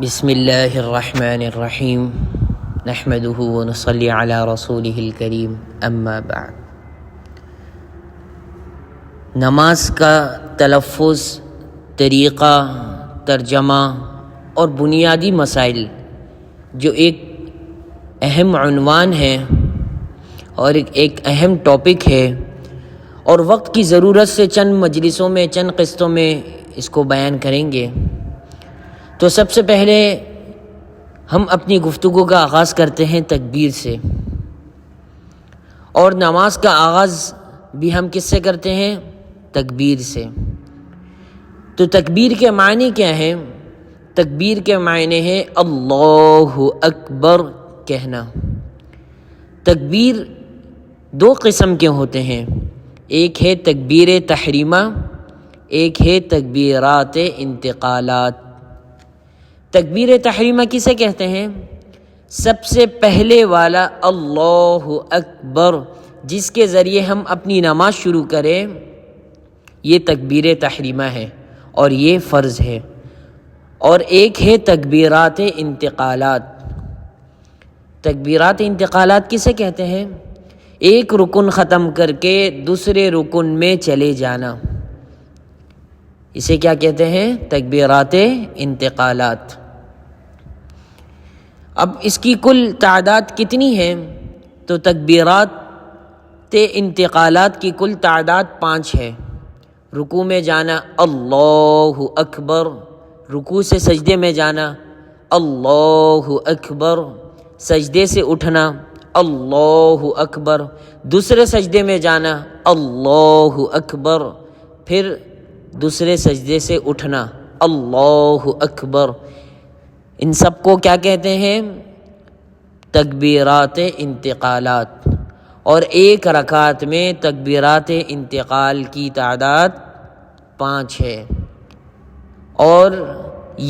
بسم اللہ الرحمن الرحیم نحمده ونصلی علی رسولہ الکریم اما بعد۔ نماز کا تلفظ، طریقہ، ترجمہ اور بنیادی مسائل جو ایک اہم عنوان ہے اور ایک اہم ٹاپک ہے، اور وقت کی ضرورت سے چند مجلسوں میں، چند قسطوں میں اس کو بیان کریں گے۔ تو سب سے پہلے ہم اپنی گفتگو کا آغاز کرتے ہیں تکبیر سے، اور نماز کا آغاز بھی ہم کس سے کرتے ہیں؟ تکبیر سے۔ تو تکبیر کے معنی کیا ہیں؟ تکبیر کے معنی ہے اللہ اکبر کہنا۔ تکبیر دو قسم کے ہوتے ہیں، ایک ہے تکبیر تحریمہ، ایک ہے تکبیرات انتقالات۔ تکبیر تحریمہ کسے کہتے ہیں؟ سب سے پہلے والا اللہ اکبر جس کے ذریعے ہم اپنی نماز شروع کریں، یہ تکبیر تحریمہ ہے اور یہ فرض ہے۔ اور ایک ہے تکبیرات انتقالات۔ تکبیرات انتقالات کسے کہتے ہیں؟ ایک رکن ختم کر کے دوسرے رکن میں چلے جانا، اسے کیا کہتے ہیں؟ تکبیرات انتقالات۔ اب اس کی کل تعداد کتنی ہے؟ تو تکبیرات انتقالات کی کل تعداد 5 ہے۔ رکوع میں جانا اللہ اکبر، رکوع سے سجدے میں جانا اللہ اکبر، سجدے سے اٹھنا اللہ اکبر، دوسرے سجدے میں جانا اللہ اکبر، پھر دوسرے سجدے سے اٹھنا اللہ اکبر۔ ان سب کو کیا کہتے ہیں؟ تکبیرات انتقالات۔ اور ایک رکعت میں تکبیرات انتقال کی تعداد 5 ہے، اور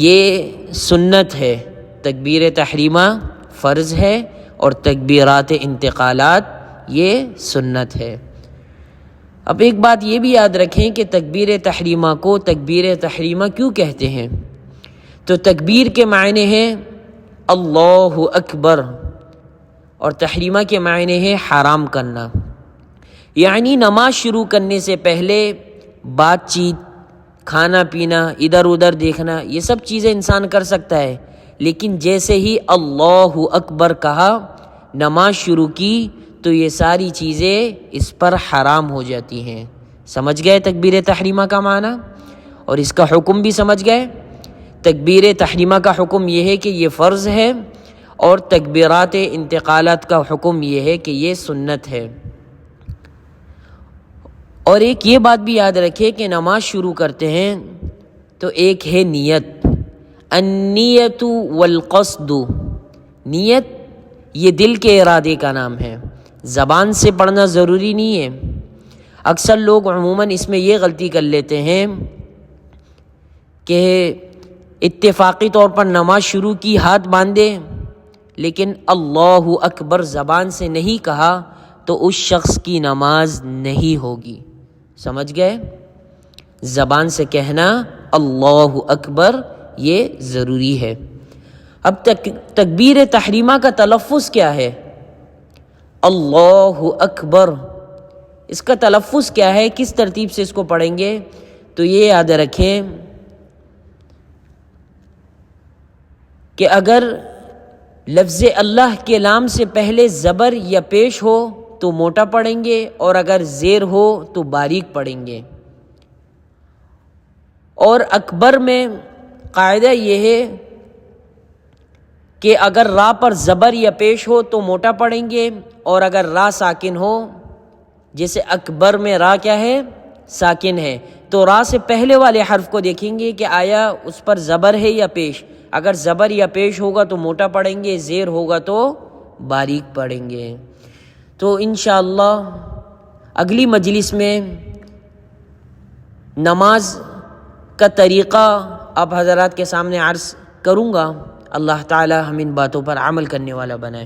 یہ سنت ہے۔ تکبیر تحریمہ فرض ہے اور تکبیرات انتقالات یہ سنت ہے۔ اب ایک بات یہ بھی یاد رکھیں کہ تکبیر تحریمہ کو تکبیر تحریمہ کیوں کہتے ہیں؟ تو تکبیر کے معنی ہے اللہ اکبر، اور تحریمہ کے معنی ہے حرام کرنا۔ یعنی نماز شروع کرنے سے پہلے بات چیت، کھانا پینا، ادھر ادھر دیکھنا، یہ سب چیزیں انسان کر سکتا ہے، لیکن جیسے ہی اللہ اکبر کہا، نماز شروع کی، تو یہ ساری چیزیں اس پر حرام ہو جاتی ہیں۔ سمجھ گئے تکبیر تحریمہ کا معنی؟ اور اس کا حکم بھی سمجھ گئے؟ تکبیر تحریمہ کا حکم یہ ہے کہ یہ فرض ہے، اور تکبیرات انتقالات کا حکم یہ ہے کہ یہ سنت ہے۔ اور ایک یہ بات بھی یاد رکھے کہ نماز شروع کرتے ہیں تو ایک ہے نیت، النیت والقصد۔ نیت یہ دل کے ارادے کا نام ہے، زبان سے پڑھنا ضروری نہیں ہے۔ اکثر لوگ عموماً اس میں یہ غلطی کر لیتے ہیں کہ اتفاقی طور پر نماز شروع کی، ہاتھ باندھے، لیکن اللہ اکبر زبان سے نہیں کہا تو اس شخص کی نماز نہیں ہوگی۔ سمجھ گئے؟ زبان سے کہنا اللہ اکبر یہ ضروری ہے۔ اب تکبیر تحریمہ کا تلفظ کیا ہے؟ اللہ اکبر، اس کا تلفظ کیا ہے؟ کس ترتیب سے اس کو پڑھیں گے؟ تو یہ یاد رکھیں کہ اگر لفظ اللہ کے لام سے پہلے زبر یا پیش ہو تو موٹا پڑھیں گے، اور اگر زیر ہو تو باریک پڑھیں گے۔ اور اکبر میں قاعدہ یہ ہے کہ اگر را پر زبر یا پیش ہو تو موٹا پڑھیں گے، اور اگر را ساکن ہو، جیسے اکبر میں را کیا ہے؟ ساکن ہے، تو را سے پہلے والے حرف کو دیکھیں گے کہ آیا اس پر زبر ہے یا پیش۔ اگر زبر یا پیش ہوگا تو موٹا پڑھیں گے، زیر ہوگا تو باریک پڑھیں گے۔ تو انشاءاللہ اگلی مجلس میں نماز کا طریقہ آپ حضرات کے سامنے عرض کروں گا۔ اللہ تعالی ہم ان باتوں پر عمل کرنے والا بنائے۔